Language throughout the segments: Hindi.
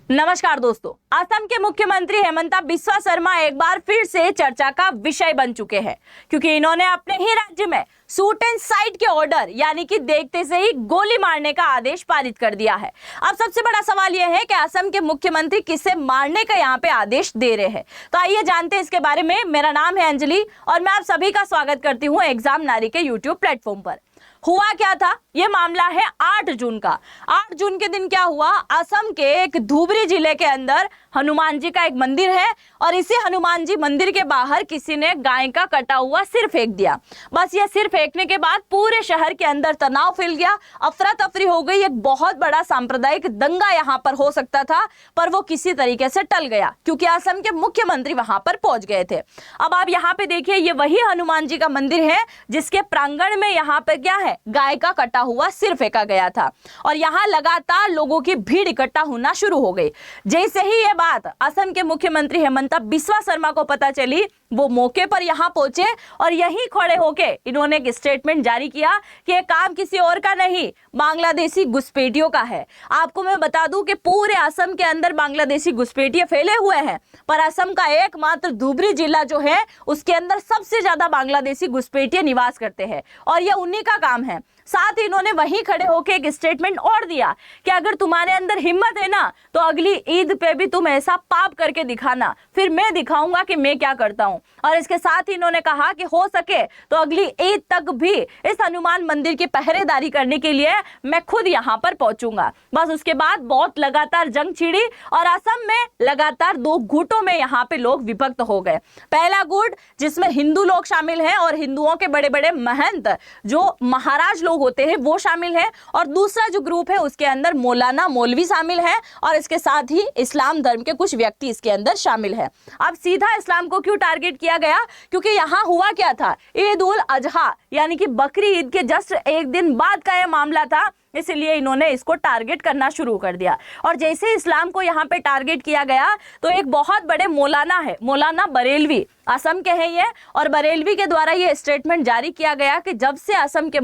नमस्कार दोस्तों, असम के मुख्यमंत्री हेमंता बिस्वा शर्मा एक बार फिर से चर्चा का विषय बन चुके हैं क्योंकि इन्होंने अपने ही राज्य में शूट एंड साइट के ऑर्डर यानी कि देखते से ही गोली मारने का आदेश पारित कर दिया है। अब सबसे बड़ा सवाल यह है कि असम के मुख्यमंत्री किसे मारने का यहाँ पे आदेश दे रहे हैं। तो आइए जानते हैं इसके बारे में। मेरा नाम है अंजलि और मैं आप सभी का स्वागत करती हूँ एग्जाम नारी के यूट्यूब प्लेटफॉर्म पर। हुआ क्या था, ये मामला है 8 जून का। 8 जून के दिन क्या हुआ, असम के एक धुबरी जिले के अंदर हनुमान जी का एक मंदिर है और इसी हनुमान जी मंदिर के बाहर किसी ने गाय का कटा हुआ सिर फेंक दिया। बस ये सिर फेंकने के बाद पूरे शहर के अंदर तनाव फैल गया, अफरा तफरी हो गई। एक बहुत बड़ा सांप्रदायिक दंगा यहाँ पर हो सकता था, पर वो किसी तरीके से टल गया क्योंकि असम के मुख्यमंत्री वहां पर पहुंच गए थे। अब आप यहाँ पे देखिए, ये वही हनुमान जी का मंदिर है जिसके प्रांगण में यहाँ पे क्या है, गाय का कटा हुआ सिर फेंका गया था और यहाँ लगातार लोगों की भीड़ इकट्ठा होना शुरू हो गई। जैसे ही ये बात असम के मुख्यमंत्री हेमंता बिस्वा शर्मा को पता चली, वो मौके पर यहाँ पहुंचे और यहीं खड़े होके इन्होंने एक स्टेटमेंट जारी किया कि ये काम किसी और का नहीं, बांग्लादेशी घुसपैठियों का है। आपको मैं बता दूं कि पूरे असम के अंदर बांग्लादेशी घुसपैठिए फैले हुए हैं, पर असम का एकमात्र धुबरी जिला जो है उसके अंदर सबसे ज्यादा बांग्लादेशी घुसपैठिए निवास करते हैं और ये उन्हीं का काम है। साथ ही इन्होंने वहीं खड़े होकर एक स्टेटमेंट और दिया कि अगर तुम्हारे अंदर हिम्मत है ना तो अगली ईद पे भी तुम ऐसा पाप करके दिखाना, फिर मैं दिखाऊंगा कि मैं क्या करता हूं। और इसके साथ ही इन्होंने कहा कि हो सके तो अगली ईद तक भी इस हनुमान मंदिर की पहरेदारी करने के लिए मैं खुद यहां पर पहुंचूंगा। बस उसके बाद बहुत लगातार जंग छिड़ी और असम में लगातार 2 गुटों में यहाँ पे लोग विभक्त हो गए। पहला गुट जिसमें हिंदू लोग शामिल हैं और हिंदुओं के बड़े बड़े महंत जो महाराज लोग होते हैं वो शामिल हैं, और दूसरा जो ग्रुप है उसके अंदर मौलाना मौलवी शामिल है और इसके साथ ही इस्लाम धर्म के कुछ व्यक्ति इसके अंदर शामिल है। अब सीधा इस्लाम को क्यों टारगेट किया गया, क्योंकि यहाँ हुआ क्या था, ईद उल अजहा यानी कि बकरी ईद के जस्ट एक दिन बाद का यह मामला था, इसलिए इन्होंने इसको टारगेट करना शुरू कर दिया। और जैसे इस्लाम को यहाँ पे टारगेट किया गया तो एक बहुत बड़े मौलाना है, मौलाना बरेलवी, असम के हैं ये, और बरेलवी के द्वारा ये स्टेटमेंट जारी किया गया कि जब से असम के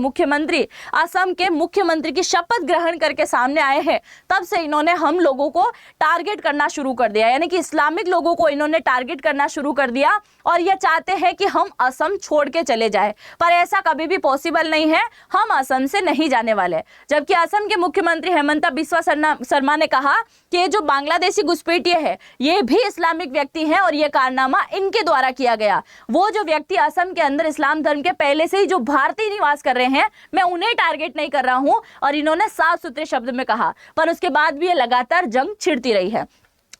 मुख्यमंत्री की शपथ ग्रहण करके सामने आए हैं तब से इन्होंने हम लोगों को टारगेट करना शुरू कर दिया, यानी कि इस्लामिक लोगों को इन्होंने टारगेट करना शुरू कर दिया और ये चाहते हैं कि हम असम छोड़ के चले जाए, पर ऐसा कभी भी पॉसिबल नहीं है, हम असम से नहीं जाने वाले। जबकि असम के मुख्यमंत्री हेमंता बिस्वा शर्मा ने कहा कि ये जो बांग्लादेशी घुसपैठिए है ये भी इस्लामिक व्यक्ति हैं और ये कारनामा इनके द्वारा किया गया। वो जो व्यक्ति असम के अंदर इस्लाम धर्म के पहले से ही जो भारतीय निवास कर रहे हैं, मैं उन्हें टारगेट नहीं कर रहा हूं, और इन्होंने साफ सुथरे शब्द में कहा, पर उसके बाद भी ये लगातार जंग छिड़ती रही है।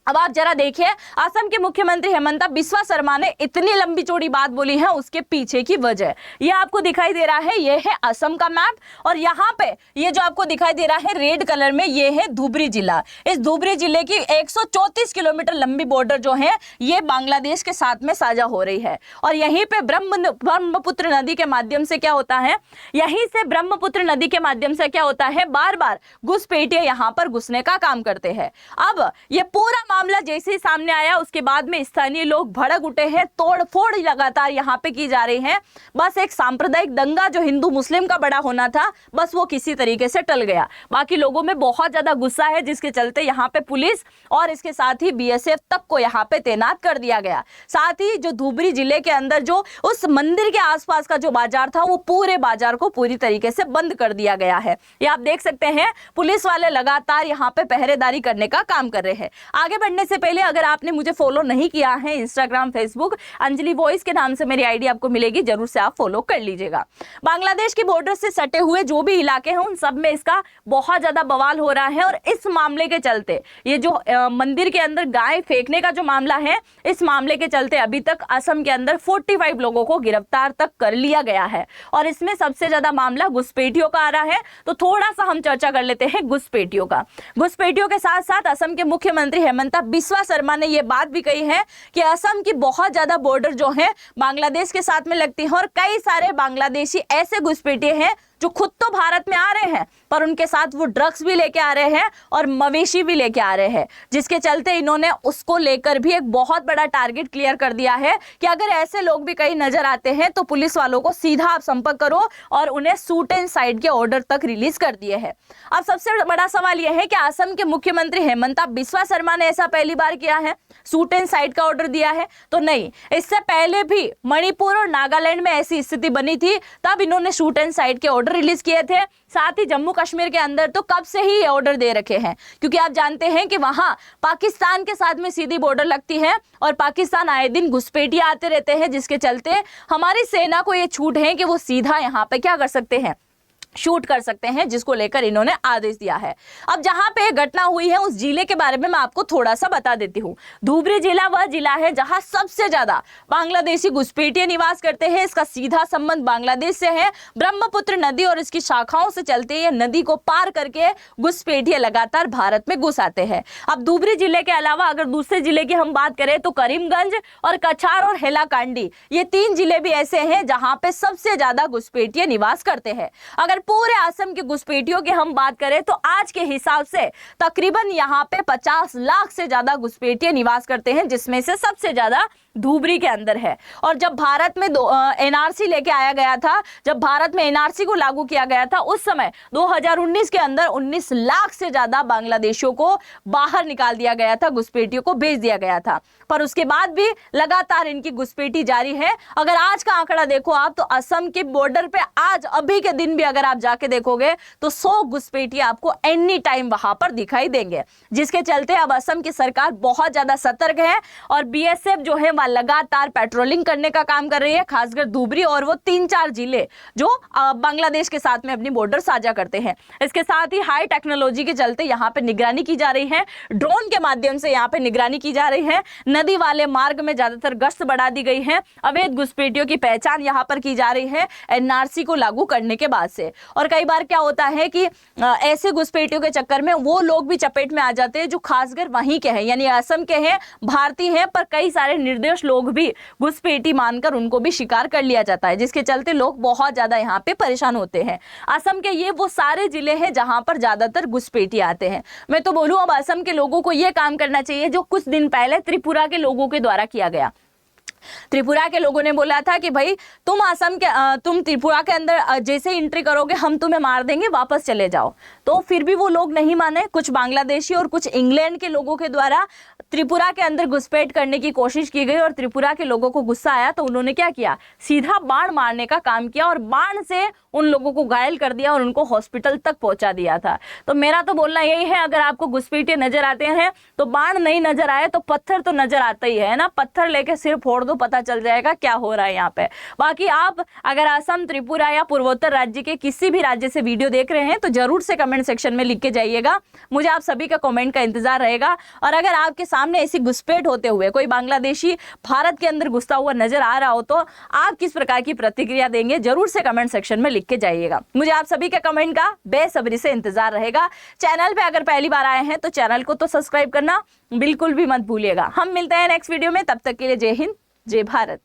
अब आप जरा देखिए, असम के मुख्यमंत्री हेमंता बिस्वा शर्मा ने इतनी लंबी चौड़ी बात बोली है, उसके पीछे की वजह ये आपको दिखाई दे रहा है। ये है असम का मैप और यहाँ पे ये जो आपको दिखाई दे रहा है रेड कलर में, ये है धुबरी जिला। इस धुबरी जिले की 134 किलोमीटर लंबी बॉर्डर जो है ये बांग्लादेश के साथ में साझा हो रही है। और यहीं पे ब्रह्मपुत्र नदी के माध्यम से क्या होता है, यहीं से ब्रह्मपुत्र नदी के माध्यम से क्या होता है, बार बार घुसपैठिए यहाँ पर घुसने का काम करते हैं। अब ये पूरा मामला जैसे ही सामने आया उसके बाद में स्थानीय लोग भड़क उठे हैं, तोड़फोड़ लगातार यहाँ पे की जा रही है। बस एक सांप्रदायिक दंगा जो हिंदू मुस्लिम का बड़ा होना था, बस वो किसी तरीके से टल गया। बाकी लोगों में बहुत ज्यादा गुस्सा है जिसके चलते यहाँ पे पुलिस और इसके साथ ही बीएसएफ तक को यहाँ पे तैनात कर दिया गया। साथ ही जो धुबरी जिले के अंदर जो उस मंदिर के आसपास का जो बाजार था वो पूरे बाजार को पूरी तरीके से बंद कर दिया गया है। ये आप देख सकते हैं, पुलिस वाले लगातार यहाँ पे पहरेदारी करने का काम कर रहे हैं। आगे बढ़ने से पहले अगर आपने मुझे फॉलो नहीं किया है इंस्टाग्राम फेसबुक अंजलि वॉइस के नाम से मेरी आईडी आपको मिलेगी, जरूर से आप फॉलो कर लीजिएगा। बांग्लादेश की बॉर्डर से सटे हुए जो भी इलाके हैं उन सब में इसका बहुत ज्यादा बवाल हो रहा है और इस मामले के चलते ये जो मंदिर के अंदर गाय फेंकने का जो मामला है, इस मामले के चलते अभी तक असम के अंदर 45 लोगों को गिरफ्तार तक कर लिया गया है और इसमें सबसे ज्यादा मामला घुसपैठियों का आ रहा है। तो थोड़ा सा हम चर्चा कर लेते हैं घुसपैठियों का। घुसपैठियों के साथ साथ असम के मुख्यमंत्री हेमंता बिस्वा शर्मा ने यह बात भी कही है कि असम की बहुत ज्यादा बॉर्डर जो है बांग्लादेश के साथ में लगती है और कई सारे बांग्लादेशी ऐसे घुसपैठिए हैं जो खुद तो भारत में आ रहे हैं पर उनके साथ वो ड्रग्स भी लेके आ रहे हैं और मवेशी भी लेके आ रहे हैं, जिसके चलते इन्होंने उसको लेकर भी एक बहुत बड़ा टारगेट क्लियर कर दिया है कि अगर ऐसे लोग भी कहीं नजर आते हैं तो पुलिस वालों को सीधा आप संपर्क करो और उन्हें शूट एंड साइट के ऑर्डर तक रिलीज कर दिए हैं। अब सबसे बड़ा सवाल यह है कि असम के मुख्यमंत्री हेमंता बिस्वा शर्मा ने ऐसा पहली बार किया है, शूट एंड साइट का ऑर्डर दिया है? तो नहीं, इससे पहले भी मणिपुर और नागालैंड में ऐसी स्थिति बनी थी, तब इन्होंने शूट एंड साइट के ऑर्डर रिलीज किए थे। साथ ही जम्मू कश्मीर के अंदर तो कब से ही ये ऑर्डर दे रखे हैं, क्योंकि आप जानते हैं कि वहां पाकिस्तान के साथ में सीधी बॉर्डर लगती है और पाकिस्तान आए दिन घुसपैठिए आते रहते हैं, जिसके चलते हमारी सेना को ये छूट है कि वो सीधा यहाँ पे क्या कर सकते हैं, शूट कर सकते हैं, जिसको लेकर इन्होंने आदेश दिया है। अब जहां पे घटना हुई है उस जिले के बारे में मैं आपको थोड़ा सा बता देती हूँ। धुबरी जिला वह जिला है जहां सबसे ज्यादा बांग्लादेशी घुसपैठिए निवास करते हैं। इसका सीधा संबंध बांग्लादेश से है। ब्रह्मपुत्र नदी और इसकी शाखाओं से चलते ये नदी को पार करके घुसपैठिए लगातार भारत में घुस आते हैं। अब धुबरी जिले के अलावा अगर दूसरे जिले की हम बात करें तो करीमगंज और कछार और हैलाकांडी, ये 3 जिले भी ऐसे हैं जहां पे सबसे ज्यादा घुसपैठिए निवास करते हैं। अगर पूरे असम की घुसपैठियों की हम बात करें तो आज के हिसाब से तकरीबन यहाँ पे 50 लाख से ज्यादा घुसपैठिए निवास करते हैं, जिसमें से सबसे ज्यादा धुबरी के अंदर है। और जब भारत में एनआरसी लेके आया गया था, जब भारत में एनआरसी को लागू किया गया था, उस समय 2019 के अंदर 19 लाख से ज्यादा बांग्लादेशियों को बाहर निकाल दिया गया था, घुसपैठियों को भेज दिया गया था। पर उसके बाद भी लगातार इनकी घुसपैठी जारी है। अगर आज का आंकड़ा देखो आप तो असम के बॉर्डर पे आज अभी के दिन भी अगर आप जाके देखोगे तो 100 घुसपैठिए आपको एनी टाइम वहां पर दिखाई देंगे, जिसके चलते अब असम की सरकार बहुत ज्यादा सतर्क है और बीएसएफ जो है लगातार पेट्रोलिंग करने का काम कर रही है, खासकर धुबरी और वो 3-4 जिले जो बांग्लादेश के साथ में अपनी बॉर्डर साझा करते हैं। इसके साथ ही हाई टेक्नोलॉजी के चलते यहाँ पे निगरानी की जा रही है, ड्रोन के माध्यम से यहाँ पे निगरानी की जा रही है। नदी वाले मार्ग में ज्यादातर गश्त बढ़ा दी गई है। अवैध घुसपैठियों की पहचान यहाँ पर की जा रही है एनआरसी को लागू करने के बाद से। और कई बार क्या होता है कि ऐसे घुसपैठियों के चक्कर में वो लोग भी चपेट में आ जाते हैं जो खासकर वहीं के हैं, यानी असम के हैं, भारतीय हैं, पर कई सारे निर्दोष लोग भी घुसपैठी मानकर उनको भी शिकार कर लिया जाता है, जिसके चलते लोग बहुत ज्यादा यहाँ पे परेशान होते हैं। असम के ये वो सारे जिले हैं जहां पर ज्यादातर घुसपैठी आते हैं। मैं तो बोलूं अब असम के लोगों को ये काम करना चाहिए जो कुछ दिन पहले त्रिपुरा के लोगों के द्वारा किया गया। त्रिपुरा के लोगों ने बोला था कि भाई तुम त्रिपुरा के अंदर जैसे एंट्री करोगे हम तुम्हें मार देंगे, वापस चले जाओ। तो फिर भी वो लोग नहीं माने। कुछ बांग्लादेशी और कुछ इंग्लैंड के लोगों के द्वारा त्रिपुरा के अंदर घुसपैठ करने की कोशिश की गई और त्रिपुरा के लोगों को गुस्सा आया तो उन्होंने क्या किया, सीधा बाण मारने का काम किया और बाण से उन लोगों को घायल कर दिया और उनको हॉस्पिटल तक पहुंचा दिया था। तो मेरा तो बोलना यही है, अगर आपको घुसपैठिए नजर आते हैं तो बाण नहीं नजर आए तो पत्थर तो नजर आता ही है ना, पत्थर लेके सिर फोड़ दो, पता चल जाएगा क्या हो रहा है यहाँ पे। बाकी आप अगर असम, त्रिपुरा या पूर्वोत्तर राज्य के किसी भी राज्य से वीडियो देख रहे हैं तो जरूर से कमेंट सेक्शन में लिख के जाइएगा, मुझे आप सभी का कमेंट का इंतजार रहेगा। और अगर आपके सामने ऐसी घुसपैठ होते हुए कोई बांग्लादेशी भारत के अंदर घुसता हुआ नजर आ रहा हो तो आप किस प्रकार की प्रतिक्रिया देंगे, जरूर से कमेंट सेक्शन में लिख के जाइएगा। मुझे आप सभी के कमेंट का बेसब्री से इंतजार रहेगा। चैनल पे अगर पहली बार आए हैं तो चैनल को तो सब्सक्राइब करना बिल्कुल भी मत भूलिएगा। हम मिलते हैं नेक्स्ट वीडियो में, तब तक के लिए जय हिंद, जय भारत।